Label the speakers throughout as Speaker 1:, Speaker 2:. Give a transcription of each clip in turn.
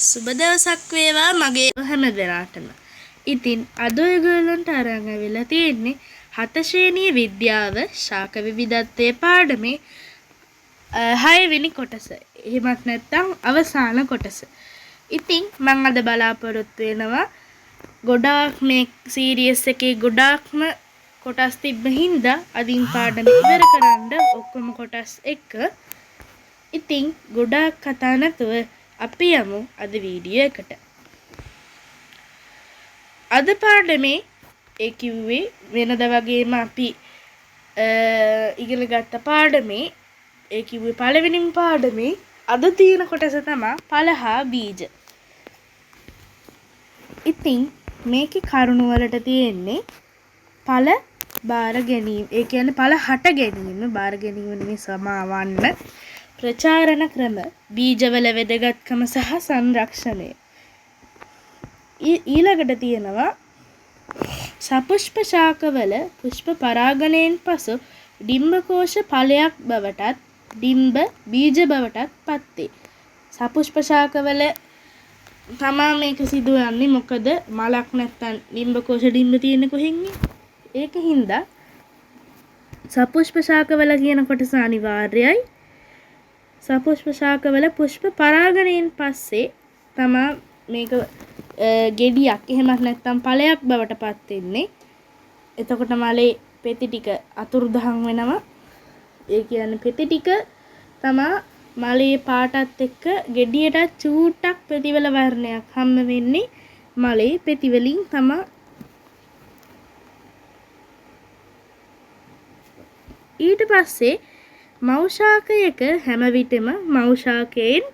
Speaker 1: සුබ දවසක් වේවා මගේ හැම දෙනාටම. ඉතින් අද ඔයගොල්ලන්ට අරන් ආවිලා තියෙන්නේ 7 ශ්‍රේණියේ විද්‍යාව ශාක විවිධත්වයේ පාඩමේ 6 වෙනි කොටස. එහෙමත් නැත්නම් අවසාන කොටස. ඉතින් මම අද බලාපොරොත්තු වෙනවා ගොඩාක් මේ සීරීස් එකේ ගොඩාක්ම කොටස් තිබ්බ හින්දා අදින් පාඩම ඉවර කරන්න ඔක්කොම කොටස් එක්ක. ඉතින් ගොඩාක් කතා නැතුව අපි යමු අද වීඩියෝ එකට. අද පාඩමේ ඒ කිව්වේ වෙනද වගේම අපි ඉගෙන ගත්ත පාඩමේ ඒ කිව්වේ පළවෙනිම පාඩමේ අද තියෙන කොටස තමයි ඵල හා බීජ. ඉතින් මේකේ කරුණු වලට තියෙන්නේ ඵල බාර ගැනීම. ඒ කියන්නේ ඵල හට ගැනීම, බාර ගැනීම නෙමෙයි සමාවන්න. ප්‍රචාරණ ක්‍රම, බීජවල වැදගත්කම සහ සංරක්ෂණය. ඊළඟට තියෙනවා සපුෂ්ප ශාකවල පුෂ්ප පරාගණයෙන් පසු ඩිම්බකෝෂ ඵලයක් බවටත් ඩිම්බ බීජ බවටත් පත් වේ. සපුෂ්ප ශාකවල තමා මේක සිදුවන්නේ මොකද මලක් නැත්තම් ඩිම්බකෝෂ ඩිම්බ තියෙන්නේ කොහෙන්ද? ඒකින්ද සපුෂ්ප ශාකවල කියන කොටස අනිවාර්යයි. සපුෂ්ප ශාකවල පුෂ්ප පරාගණයෙන් පස්සේ තමා මේක ගෙඩියක් එහෙමත් නැත්නම් ඵලයක් බවට පත් වෙන්නේ. එතකොට මලේ පෙති ටික අතුරුදහන් වෙනවා. ඒ කියන්නේ පෙති ටික තමා මලේ පාටත් එක්ක ගෙඩියට චූට්ටක් පෙතිවල වර්ණයක් හම්බ වෙන්නේ මලේ පෙති වලින් තමා. ඊට පස්සේ මව් ශාකයක හැම විටම මව් ශාකයෙන්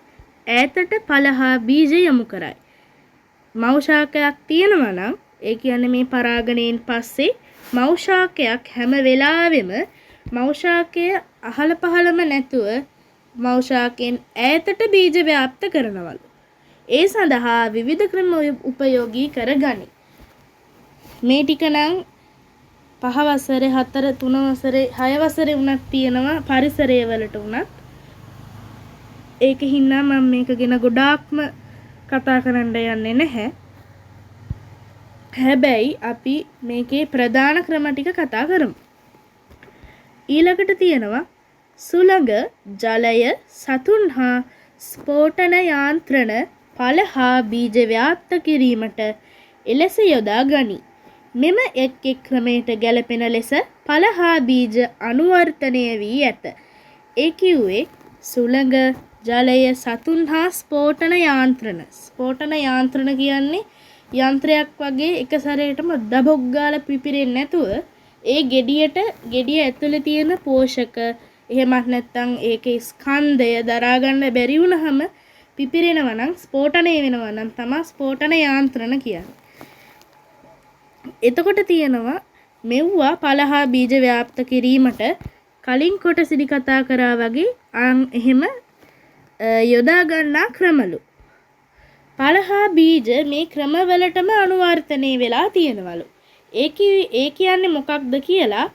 Speaker 1: ඈතට ඵල හා බීජ යොමු කරයි. මව් ශාකයක් තියෙනවා නම් ඒ කියන්නේ මේ පරාගණයෙන් පස්සේ මව් ශාකයක් හැම වෙලාවෙම මව් ශාකය අහල පහලම නැතුව මව් ශාකයෙන් ඈතට බීජ ව්‍යාප්ත කරනවලු. ඒ සඳහා විවිධ ක්‍රම උපයෝගී කරගනි. මේ ටික නම් 5 වසරේ 4 3 වසරේ 6 වසරේ උනත් තියෙනවා පරිසරය වලට උනත්. ඒකින් නම් මම මේක ගැන ගොඩාක්ම කතා කරන්න යන්නේ නැහැ. හැබැයි අපි මේකේ ප්‍රධාන ක්‍රම ටික කතා කරමු. ඊළඟට තියෙනවා සුළඟ, ජලය, සතුන් හා ස්ෆෝටන යාන්ත්‍රණ ඵල හා බීජ ව්‍යාප්ත කිරීමට එලෙස යොදා ගනී. මෙම එක් ක්‍රමයට ගැලපෙන ලෙස ඵල හා බීජ අනුවර්තනය වී ඇත. ඒ කිව්වේ සුළඟ, ජලය, සතුන් හා ස්ෆෝටන යාන්ත්‍රණ. ස්ෆෝටන යාන්ත්‍රණ කියන්නේ යන්ත්‍රයක් වගේ එක සැරේටම දබොක් ගාලා පිපිරෙන්නේ නැතුව ඒ ගෙඩිය ඇතුලේ තියෙන පෝෂක එහෙමත් නැත්නම් ඒකේ ස්කන්ධය දරා ගන්න බැරි වුණාම පිපිරෙනවා නම් ස්ෆෝටනය වෙනවා නම් තමයි ස්ෆෝටන යාන්ත්‍රණ කියන්නේ. එතකොට තියෙනවා මෙව්වා ඵල හා බීජ ව්‍යාප්ත කිරීමට කලින් කොටසෙදි කතා කරා වගේ එහෙම යොදා ගන්නා ක්‍රමලු. ඵල හා බීජ මේ ක්‍රමවලටම අනුවර්තනය වෙලා තියෙනවලු. ඒ කියන්නේ මොකක්ද කියලා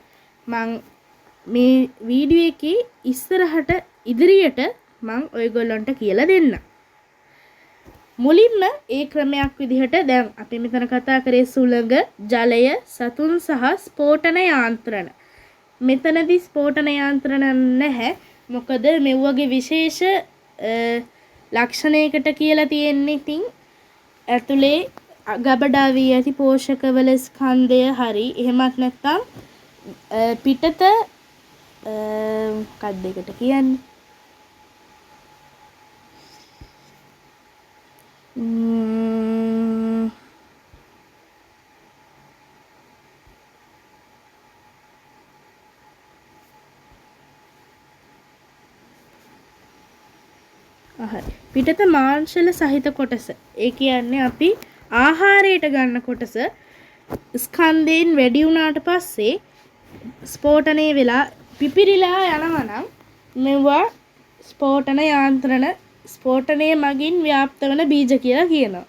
Speaker 1: මම මේ වීඩියෝ එකේ ඉදිරියට මම ඔයගොල්ලන්ට කියලා දෙන්නම්. මුලින්ම ඒ ක්‍රමයක් විදිහට දැන් අපි මෙතන කතා කරේ සුළඟ, ජලය, සතුන් සහ ස්ෆෝටන යාන්ත්‍රණ. මෙතනදී ස්ෆෝටන යාන්ත්‍රණ නැහැ. මොකද මෙව්වගේ විශේෂ ලක්ෂණයකට කියලා තියෙන්නේ. ඉතින් ඇතුලේ ගබඩා වී ඇති පෝෂකවල ස්කන්ධය හරි එහෙමත් නැත්නම් පිටත මොකක්ද ඒකට කියන්නේ? පිටත මාංශල සහිත කොටස. ඒ කියන්නේ අපි ආහාරයට ගන්න කොටස ස්කන්ධයෙන් වැඩි වුණාට පස්සේ ස්ෆෝටනය වෙලා පිපිරිලා යනවා නම් මෙවුවා ස්ෆෝටන යාන්ත්‍රණ ස්ෆෝටනයේ මගින් ව්‍යාප්ත වන බීජ කියලා කියනවා.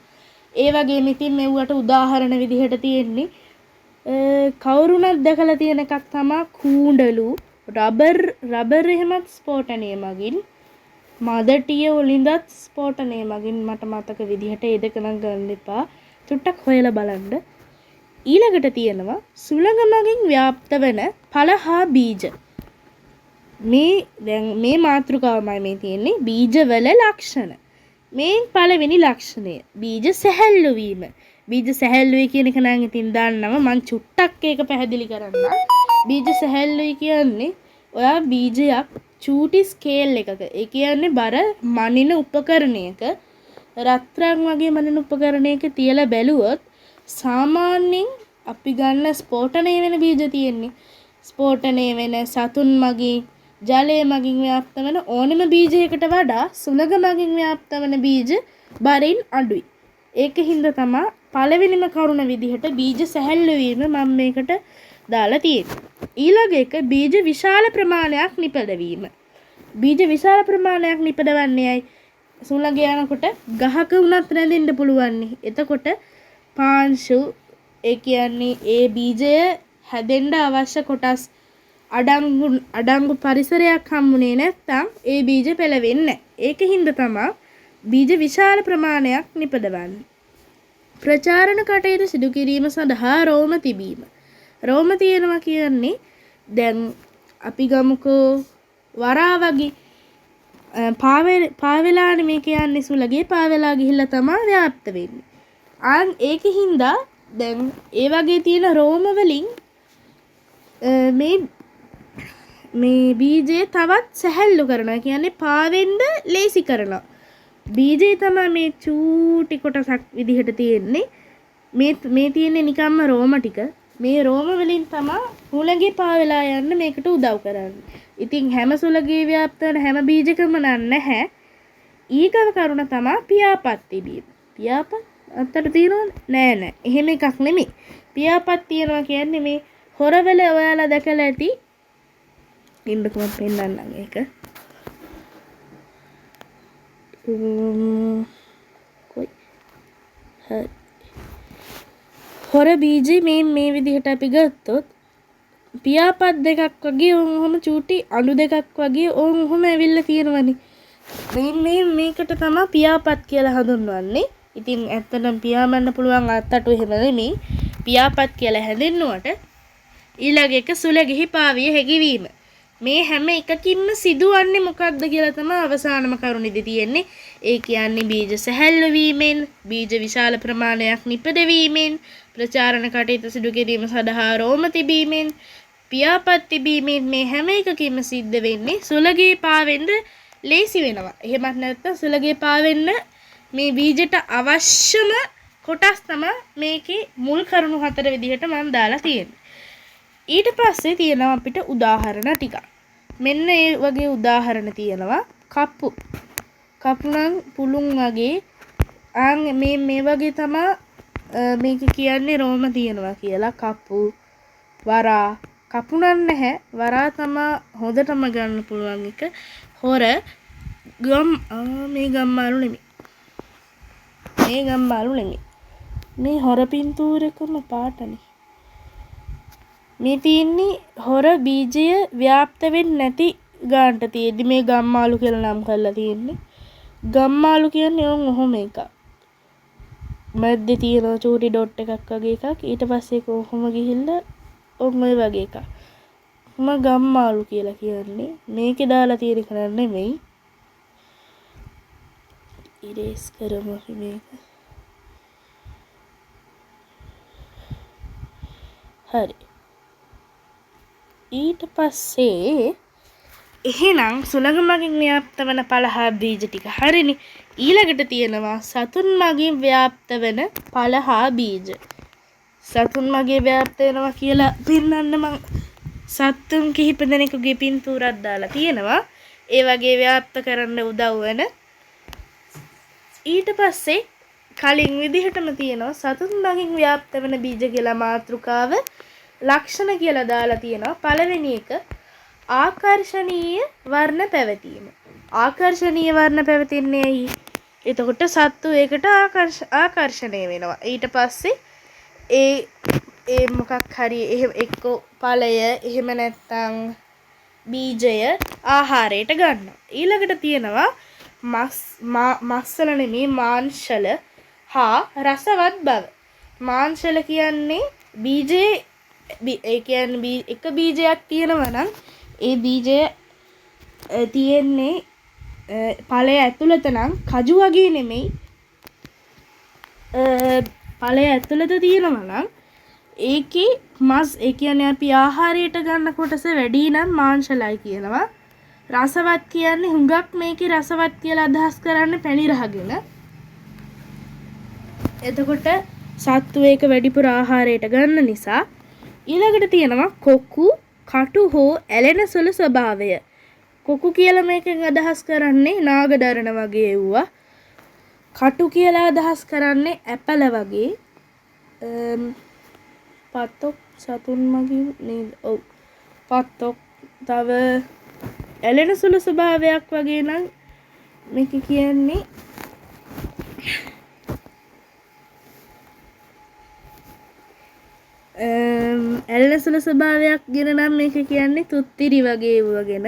Speaker 1: ඒ වගේම ඉතින් මෙව්වට උදාහරණ විදිහට තියෙන්නේ කවුරුණත් දැකලා තියෙන එකක් තමයි කූඩලු, රබර් එහෙමත් ස්ෆෝටනයේ මගින් මදටිය වලින්දත් ස්ෆෝටනය මගින් මට මතක විදිහට ඒ දෙක නම් ගන්න එපා. චුට්ටක් හොයලා බලන්න. ඊළඟට තියෙනවා සුළඟ මගින් ව්‍යාප්ත වන ඵල හා බීජ. මේ මාතෘකාවමයි මේ තියෙන්නේ බීජවල ලක්ෂණ. මේ පළවෙනි ලක්ෂණය බීජ සැහැල්ලු වීම. බීජ සැහැල්ලුයි කියන එක නම් ඉතින් දන්නවා. මං චුට්ටක් ඒක පැහැදිලි කරන්න. බීජ සැහැල්ලුයි කියන්නේ ඔයා බීජයක් චූටි ස්කේල් එකක. ඒ කියන්නේ බර මනින උපකරණයක රත්රන් වගේ මනින උපකරණයක තියලා බැලුවොත් සාමාන්‍යයෙන් අපි ගන්න ස්ෆෝටනය වෙන බීජ තියෙන්නේ. ස්ෆෝටනය වෙන සතුන් මගින් ජලය මගින් ව්‍යාප්ත වන ඕනම බීජයකට වඩා සුළඟ මගින් ව්‍යාප්ත වන බීජ බරින් අඩුයි. ඒකින්ද තමයි පළවෙනිම කරුණ විදිහට බීජ සැහැල්ලු වීම මම මේකට දාලා තියෙන්නේ. ඊළඟ එක බීජ විශාල ප්‍රමාණයක් නිපදවීම. බීජ විශාල ප්‍රමාණයක් නිපදවන්නේ අය සුළඟ යනකොට ගහක උනත් රැඳෙන්න පුළුවන්. එතකොට පාංශු ඒ කියන්නේ ඒ බීජය හැදෙන්න අවශ්‍ය කොටස් අඩංගු පරිසරයක් හම්බුනේ නැත්නම් ඒ බීජ පෙළවෙන්නේ නැහැ. ඒකින්ද තමයි බීජ විශාල ප්‍රමාණයක් නිපදවන්නේ. ප්‍රචාරණ කටයුතු සිදු කිරීම සඳහා රෝම තිබීම. රෝම තියෙනවා කියන්නේ දැන් අපි ගමුකෝ වරා වගේ පාවෙලානේ මේ කියන්නේ සුළගේ පාවෙලා ගිහිල්ලා තමයි ව්‍යාප්ත වෙන්නේ. ඒකින්ද දැන් ඒ වගේ තියෙන රෝම වලින් මේ බීජය තවත් සැහැල්ලු කරනවා. කියන්නේ පාවෙන්න ලේසි කරනවා. බීජය තමයි මේ චූටි කොටසක් විදිහට තියෙන්නේ. මේ තියෙන්නේ නිකම්ම රෝම ටික. මේ රෝම වලින් තමයි සුළඟේ පාවෙලා යන්න මේකට උදව් කරන්නේ. ඉතින් හැම සුළගේ ව්‍යාප්ත වෙන හැම බීජකම නැහැ. ඊගව කරුණ තමයි පියාපත් තිබීම. පියාපත් අත්තට තියෙනවද? නෑ. එහෙම එකක් නෙමෙයි. පියාපත් තියනවා කියන්නේ මේ හොරවල ඔයාලා දැකලා ඇති. ඉන්නකම පෙන්නන්නම් ඒක. කොයි හරි හොර බීජ මේ විදිහට අපි ගත්තොත් පියාපත් දෙකක් වගේ ඔහොම චූටි අණු දෙකක් වගේ ඔහොම ඇවිල්ලා තියෙනවනේ. මේකට තමයි පියාපත් කියලා හඳුන්වන්නේ. ඉතින් ඇත්තටම පියාඹන්න පුළුවන් අත්තටු එහෙම නෙමෙයි. පියාපත් කියලා හැදෙන්නවට ඊළඟ එක සුළගෙහි පාවිය හැකිවීම. මේ හැම එකකින්ම සිදුවන්නේ මොකක්ද කියලා තමයි අවසානම කරුණෙදි තියෙන්නේ. ඒ කියන්නේ බීජ සැහැල්ලු වීමෙන්, බීජ විශාල ප්‍රමාණයක් නිපදවීමෙන්, ප්‍රචාරණ කටයුතු සිදු කිරීම සඳහා රෝම තිබීමෙන්, පියාපත් තිබීමෙන් මේ හැම එකකින්ම සිද්ධ වෙන්නේ සුළගේ පාවෙන්න ලේසි වෙනවා. එහෙමත් නැත්නම් සුළගේ පාවෙන්න මේ බීජයට අවශ්‍යම කොටස් තමයි මේකේ මුල් කරුණු 4 විදිහට මම දාලා තියෙන්නේ. ඊට පස්සේ තියෙනවා අපිට උදාහරණ ටිකක්. මෙන්න ඒ වගේ උදාහරණ තියෙනවා. කපු නම් පුළුන් වගේ මේ වගේ තමයි මේක කියන්නේ රෝම තියෙනවා කියලා. කපු වරා කපුණන් නැහැ. වරා තමයි හොඳටම ගන්න පුළුවන් එක. හොර මේ ගම්මාළු නෙමෙයි. මේ හොර පින්තූරකම පාටනේ. මේ තියෙන්නේ හොර බීජය ව්‍යාප්ත වෙන්නේ නැති ගානට තියෙදි මේ ගම්මාළු කියලා නම් කරලා තියෙන්නේ. ගම්මාළු කියන්නේ ඔහොම එකක්. මැද්දේ තියෙන චූටි ඩොට් එකක් වගේ එකක්. ඊට පස්සේ ඒක ඔහොම ගිහිල්ලා ඔය වගේ එකක්. ගම්මාළු කියලා කියන්නේ. මේකේ දාලා තියෙන එක නෙමෙයි. ඉරේස් කරමු මේක. හරි. ඊට පස්සේ එහෙනම් සුළඟ මගින් ව්‍යාප්ත වන ඵල හා බීජ ටික හරිනේ. ඊළඟට තියෙනවා සතුන් මගින් ව්‍යාප්ත වෙන ඵල හා බීජ. සතුන් මගින් ව්‍යාප්ත වෙනවා කියලා පෙන්නන්න මම සතුන් කිහිප දෙනෙකුගේ පින්තූරයක් දාලා තියෙනවා. ඒ වගේ ව්‍යාප්ත කරන්න උදව් වෙන. ඊට පස්සේ කලින් විදිහටම තියෙනවා සතුන් මගින් ව්‍යාප්ත වෙන බීජ කියලා මාතෘකාව ලක්ෂණ කියලා දාලා තියෙනවා. පළවෙනි එක ආකර්ෂණීය වර්ණ පැවතීම. ආකර්ෂණීය වර්ණ පැවතින්නේ ඇයි? එතකොට සත්තු ඒකට ආකර්ෂණය වෙනවා. ඊට පස්සේ ඒ මොකක් හරි එහෙම එක්ක ඵලය එහෙම නැත්නම් බීජය ආහාරයට ගන්නවා. ඊළඟට තියෙනවා මස්සල නෙමේ මාංශල හා රසවත් බව. මාංශල කියන්නේ බීජයේ ඒ කියන්නේ එක බීජයක් තියෙනවා නම් ඒ බීජය තියෙන්නේ ඵලය ඇතුළත නම් කජු වගේ නෙමෙයි. ඵලය ඇතුළත තියෙනවා නම් ඒකේ මස් ඒ කියන්නේ අපි ආහාරයට ගන්න කොටස වැඩි නම් මාංශලයි කියනවා. රසවත් කියන්නේ හුඟක් මේකේ රසවත් කියලා අදහස් කරන්නේ පැණි රහගෙන. එතකොට සත්තු ඒක වැඩිපුර ආහාරයට ගන්න නිසා. ඊළඟට තියෙනවා කොකු කටු හෝ ඇලෙන සුළු ස්වභාවය. කොකු කියලා මේකෙන් අදහස් කරන්නේ නාගදරණ වගේ එව්වා. කටු කියලා අදහස් කරන්නේ ඇපල වගේ. පතොක් සතුන් මගින් නේද? ඔව්. පතොක් තව ඇලෙන සුළු ස්වභාවයක් වගේ නම් මේක කියන්නේ ඇලෙන සුළු ස්වභාවයක් ගැන නම් මේක කියන්නේ තුත්තිරි වගේ වගෙන.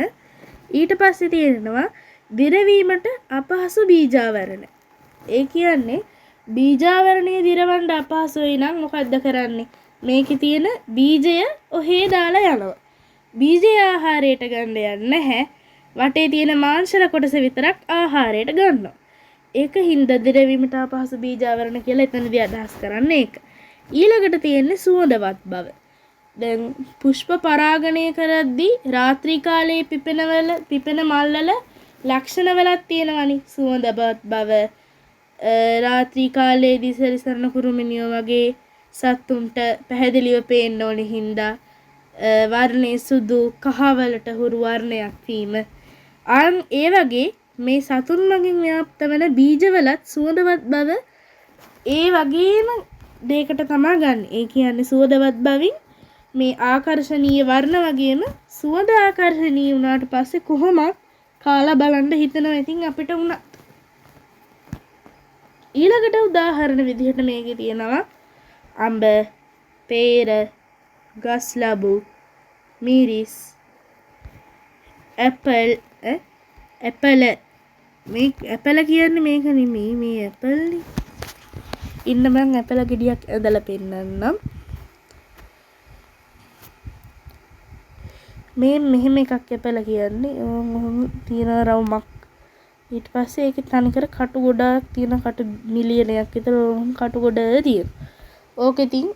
Speaker 1: ඊට පස්සේ තියෙනවා දිරවීමට අපහසු බීජාවරණ. ඒ කියන්නේ බීජාවරණය දිරවන්න අපහසුයි නම් මොකද්ද කරන්නේ? මේකේ තියෙන බීජය ඔහේ දාලා යනවා. බීජය ආහාරයට ගන්න යන්නේ නැහැ. වටේ තියෙන මාංශල කොටස විතරක් ආහාරයට ගන්නවා. ඒක හින්දා දිරවීමට අපහසු බීජාවරණ කියලා එතනදී අදහස් කරන්නේ ඒක. ඊළඟට තියෙන්නේ සුවඳවත් බව. දැන් පුෂ්ප පරාගණය කරද්දී රාත්‍රී කාලයේ පිපෙන මල්වල ලක්ෂණ වලක් තියෙනවනේ. සුවඳවත් බව, රාත්‍රී කාලයේදී සැරිසරන කුරුමිනියෝ වගේ සත්තුන්ට පැහැදිලිව පේන්න ඕනේ හින්දා වර්ණයේ සුදු කහවලට හුරු වර්ණයක් වීම. ඒ වගේ මේ සතුන් මගින් ව්‍යාප්ත වන බීජවලත් සුවඳවත් බව ඒ වගේම දෙයකට තමයි ගන්න. ඒ කියන්නේ සුවඳවත් බවින් මේ ආකර්ශනීය වර්ණ වගේම සුවඳ ආකර්ශනීය වුණාට පස්සේ කොහොමත් කාලා බලන්න හිතනවා. ඉතින් අපිට උනා ඊළඟට උදාහරණ විදිහට මේකේ තියෙනවා අඹ, පේර, ගස් ලැබු, මිරිස්, ඇපල් මේ ඇපල කියන්නේ මේක නෙමෙයි මේ ඇපල්නේ. ඉන්න මං ඇපල ගෙඩියක් ඇදලා පෙන්නන්නම්. මේ මෙහෙම එකක් ඇපල කියන්නේ තියෙන රවුමක්. ඊට පස්සේ ඒකේ තනිකර කටු ගොඩක් තියෙන කටු මිලියනයක් විතර කටු ගොඩ තියෙන. ඕක ඉතින්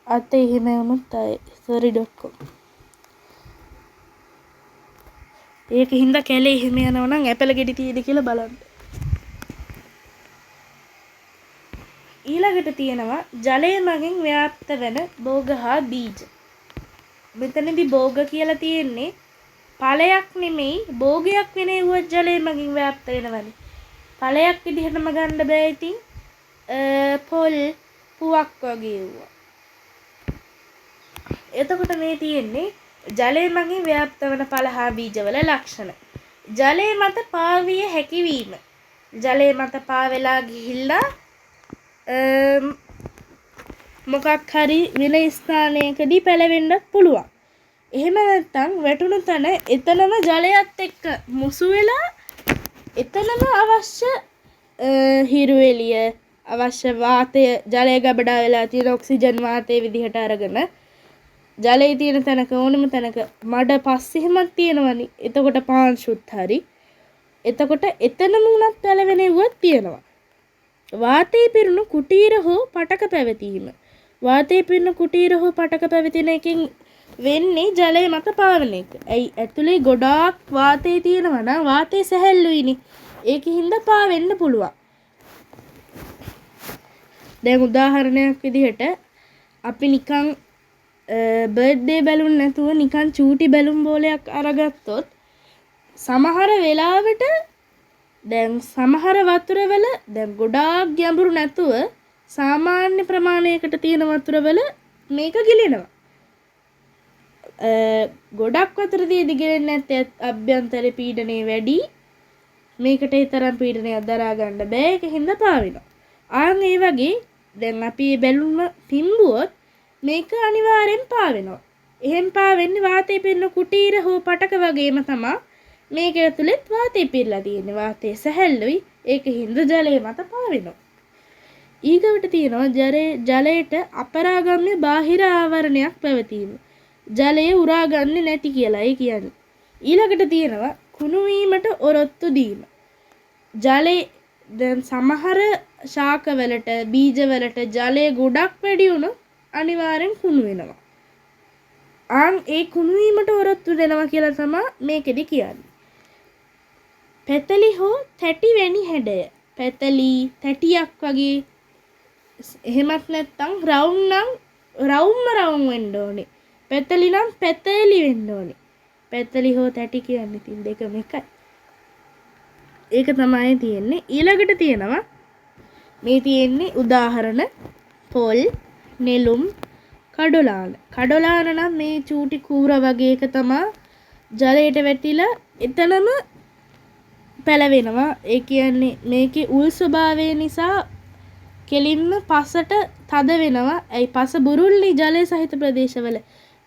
Speaker 1: අතේ එහෙම වුණොත් sorry.com. ඒක හින්දා කැලේ එහෙම යනවා නම් ඇපල ගෙඩි තියෙද කියලා බලන්න. ඊළඟට තියෙනවා ජලය මගින් ව්‍යාප්ත වෙන භෝග හා බීජ. මෙතනදී භෝග කියලා තියෙන්නේ ඵලයක් නෙමෙයි භෝගයක් වෙන ඒවත් ජලය මගින් ව්‍යාප්ත වෙනවනේ. ඵලයක් විදිහටම ගන්න බෑ ඉතින් පොල් පුවක් වගේ ඒවා. එතකොට මේ තියෙන්නේ ජලය මගින් ව්‍යාප්ත වන ඵල හා බීජවල ලක්ෂණ. ජලය මත පාවිය හැකිවීම. ජලය මත පාවෙලා ගිහිල්ලා මොකක් හරි වෙන ස්ථානයකදී පැලවෙන්නත් පුළුවන්. එහෙම නැත්නම් වැටුණු තැන එතනම ජලයත් එක්ක මුසු වෙලා එතනම අවශ්‍ය හිරු එළිය අවශ්‍ය වාතය ජලය ගබඩා වෙලා තියෙන ඔක්සිජන් වාතය විදිහට අරගෙන ජලයේ තියෙන තැනක ඕනම තැනක මඩ පස් එහෙමත් තියෙනවනේ. එතකොට පාංශුත් හරි. එතකොට එතනම උනත් පැලවෙනෙව්වක් තියෙනවා. වාතයේ පිරුණු කුටීර හෝ පටක පැවතීම. වාතයේ පිරුණු කුටීර හෝ පටක පැවතින එකෙන් වෙන්නේ ජලය මත පාවෙන එක. ඇයි ඇතුලේ ගොඩාක් වාතය තියෙනවා නම් වාතය සැහැල්ලුයිනේ. ඒකින් හින්දා පාවෙන්න පුළුවන්. දැන් උදාහරණයක් විදිහට අපි නිකන් බර්ත්ඩේ බැලුන් නැතුව නිකන් චූටි බැලුම් බෝලයක් අරගත්තොත් සමහර වෙලාවට දැන් සමහර වතුරවල දැන් ගොඩාක් ගැඹුරු නැතුව සාමාන්‍ය ප්‍රමාණයකට තියෙන වතුරවල මේක ගිලිනවා. ගොඩක් වතුර තියෙදි ගිලෙන්නේ නැත්නම් අභ්‍යන්තර පීඩනය වැඩි. මේකට ඒ තරම් පීඩනයක් දරා ගන්න බෑ. ඒක හින්දා පාවෙනවා. ඒ වගේ දැන් අපි මේ බැලුම පිම්බුවොත් මේක අනිවාර්යෙන් පාවෙනවා. එහෙන් පාවෙන්නේ වාතයේ පිරෙන කුටීර හෝ පටක වගේම තමයි මේක ඇතුළෙත් වාතය පිරලා තියෙන්නේ. වාතය සැහැල්ලුයි. ඒක හින්දා ජලය මත පාවෙනවා. ඊගවට තියෙනවා ජලයට අපරාගම්‍ය බාහිර ආවරණයක් පැවතීම. ජලය උරාගන්නේ නැති කියලායි කියන්නේ. ඊළඟට තියෙනවා කුණු වීමට ඔරොත්තු දීම. ජලයේ දැන් සමහර ශාකවලට බීජවලට ජලය ගොඩක් වැඩි වුණොත් අනිවාර්යෙන් කුණු වෙනවා. ඒ කුණු වීමට ඔරොත්තු දෙනවා කියලා තමයි මේකෙදි කියන්නේ. පැතලි හෝ තැටි වැනි හැඩය. පැතලි තැටියක් වගේ එහෙමත් නැත්නම් රවුම් වෙන්න ඕනේ. පැතලි නම් පැතලි වෙන්න ඕනේ. පැතලි හෝ තැටි කියන්නේ ඉතින් දෙකම එකයි. ඒක තමයි තියෙන්නේ. ඊළඟට තියෙනවා මේ තියෙන්නේ උදාහරණ පොල්, නෙළුම්, කඩොලාන. කඩොලාන නම් මේ චූටි කූර වගේ එක තමයි ජලයට වැටිලා එතනම පැලවෙනවා. ඒ කියන්නේ මේකේ උල් ස්වභාවය නිසා කෙලින්ම පසට තද වෙනවා. ඒ පස බුරුල්ලි ජලය සහිත ප්‍රදේශවල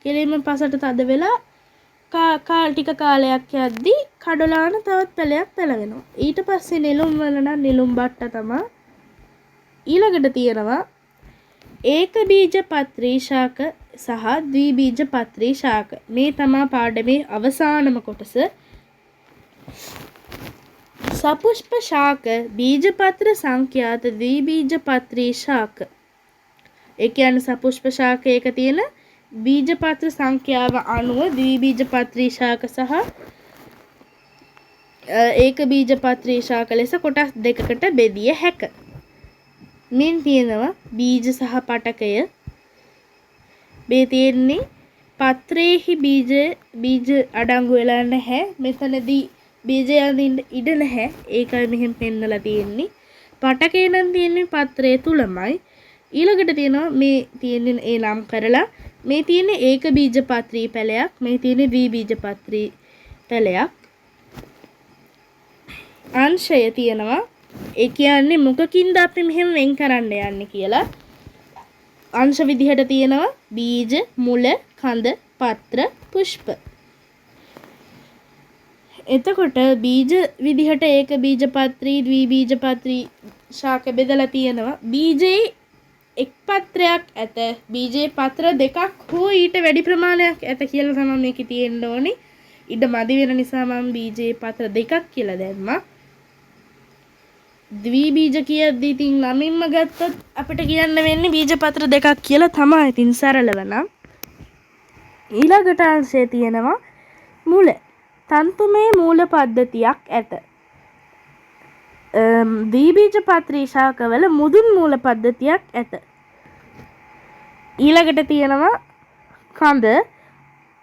Speaker 1: කෙලින්ම පසට තද වෙලා ටික කාලයක් යද්දී කඩොලාන තවත් පැලයක් පැලවෙනවා. ඊට පස්සේ නෙළුම් වල නම් නෙළුම් බට්ට තමයි. ඊළඟට තියෙනවා ඒක බීජපත්‍රී ශාක සහ ද්විබීජපත්‍රී ශාක. මේ තමයි පාඩමේ අවසානම කොටස. සපුෂ්ප ශාක බීජපත්‍ර සංඛ්‍යාත ද්විබීජපත්‍රී ශාක. ඒ කියන්නේ සපුෂ්ප ශාකයක තියෙන බීජපත්‍ර සංඛ්‍යාව අනුව ද්විබීජපත්‍රී ශාක සහ ඒක බීජපත්‍රී ශාක ලෙස කොටස් දෙකකට බෙදිය හැක. මෙන් තියෙනවා බීජ සහ පටකය. මේ තියෙන්නේ පත්‍රයේහි බීජ අඩංගු වෙලා නැහැ. මෙතනදී බීජය අඳින්න ඉඩ නැහැ. ඒකයි මෙහෙම පෙන්නලා තියෙන්නේ. පටකේ නම් තියෙන්නේ පත්‍රයේ තුලමයි. ඊළඟට තියෙනවා මේ තියෙන්නේ ඒ නම් කරලා මේ තියෙන්නේ ඒක බීජපත්‍රී පැලයක්. මේ තියෙන්නේ ද්විබීජපත්‍රී පැලයක්. අංශය තියෙනවා. ඒ කියන්නේ මොකකින්ද අපි මෙහෙම වෙන් කරන්න යන්නේ කියලා. අංශ විදිහට තියෙනවා බීජ, මුල, කඳ, පත්‍ර, පුෂ්ප. එතකොට බීජ විදිහට ඒක බීජපත්‍රී, ද්විබීජපත්‍රී ශාක බෙදලා තියෙනවා. බීජේ එක් පත්‍රයක් ඇත. බීජේ පත්‍ර දෙකක් හෝ ඊට වැඩි ප්‍රමාණයක් ඇත කියලා තමයි මේකේ තියෙන්න ඕනේ. ඉඩ මදි වෙන නිසා මම බීජේ පත්‍ර දෙකක් කියලා දැම්මා. ද්විබීජ කියද්දී ඉතින් නමින්ම ගත්තොත් අපිට කියන්න වෙන්නේ බීජපත්‍ර දෙකක් කියලා තමයි. ඉතින් සරලව නම් ඊළඟට අංශය තියෙනවා මුල. තන්තුමය මූල පද්ධතියක් ඇත. ද්විබීජපත්‍රී ශාකවල මුදුන් මූල පද්ධතියක් ඇත. ඊළඟට තියෙනවා කඳ.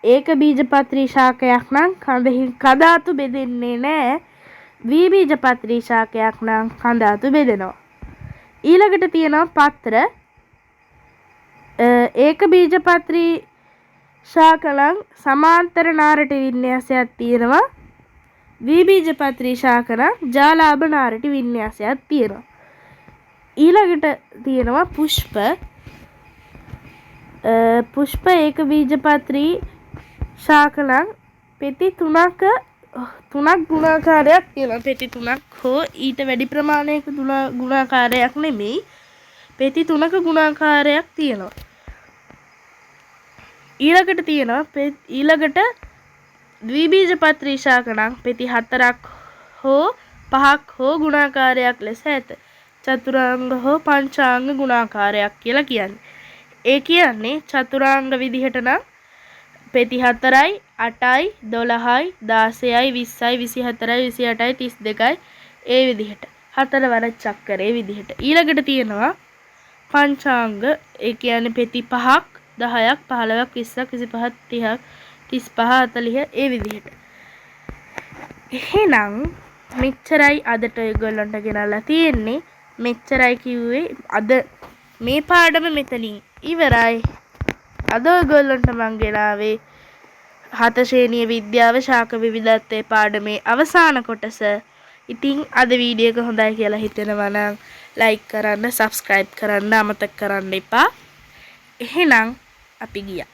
Speaker 1: ඒක බීජපත්‍රී ශාකයක් නම් කඳ අතු බෙදෙන්නේ නැහැ. ද්විබීජපත්‍රී ශාකයක් නම් කඳ අතු බෙදෙනවා. ඊළඟට තියෙනවා පත්‍ර. ඒක බීජපත්‍රී ශාක නම් සමාන්තර නාරටි වින්‍යාසයක් තියෙනවා. ද්විබීජපත්‍රී ශාක නම් ජාලාභ නාරටි වින්‍යාසයක් තියෙනවා. ඊළඟට තියෙනවා පුෂ්ප. පුෂ්ප ඒක බීජපත්‍රී ශාක නම් පෙති තුනක් ගුණාකාරයක් තියෙනවා. පෙති තුනක් හෝ ඊට වැඩි ප්‍රමාණයක ගුණාකාරයක් නෙමෙයි. පෙති තුනක ගුණාකාරයක් තියෙනවා. ඊළඟට ද්විබීජපත්‍රී ශාක නම් පෙති 4ක් හෝ 5ක් හෝ ගුණාකාරයක් ලෙස ඇත. චතුරාංග හෝ පංචාංග ගුණාකාරයක් කියලා කියන්නේ. ඒ කියන්නේ චතුරාංග විදිහට නම් පෙති 4යි 8යි 12යි 16යි 20යි 24යි 28යි 32යි ඒ විදිහට 4 වර චක්‍රයේ විදිහට. ඊළඟට තියෙනවා පංචාංග. ඒ කියන්නේ පෙති 5ක් 10ක් 15ක් 20ක් 25ක් 30ක් 35 40 ඒ විදිහට. එහෙනම් මෙච්චරයි අදට ඔයගොල්ලන්ට ගෙනල්ලා තියෙන්නේ. මෙච්චරයි කිව්වේ අද මේ පාඩම මෙතනින් ඉවරයි. අද ඔයගොල්ලන්ට මං ගෙනාවේ 7 ශ්‍රේණිය විද්‍යාව ශාක විවිධත්වයේ පාඩමේ අවසාන කොටස. ඉතින් අද වීඩියෝ එක හොඳයි කියලා හිතෙනවා නම් ලයික් කරන්න, සබ්ස්ක්‍රයිබ් කරන්න අමතක කරන්න එපා. එහෙනම් අපි ගියා.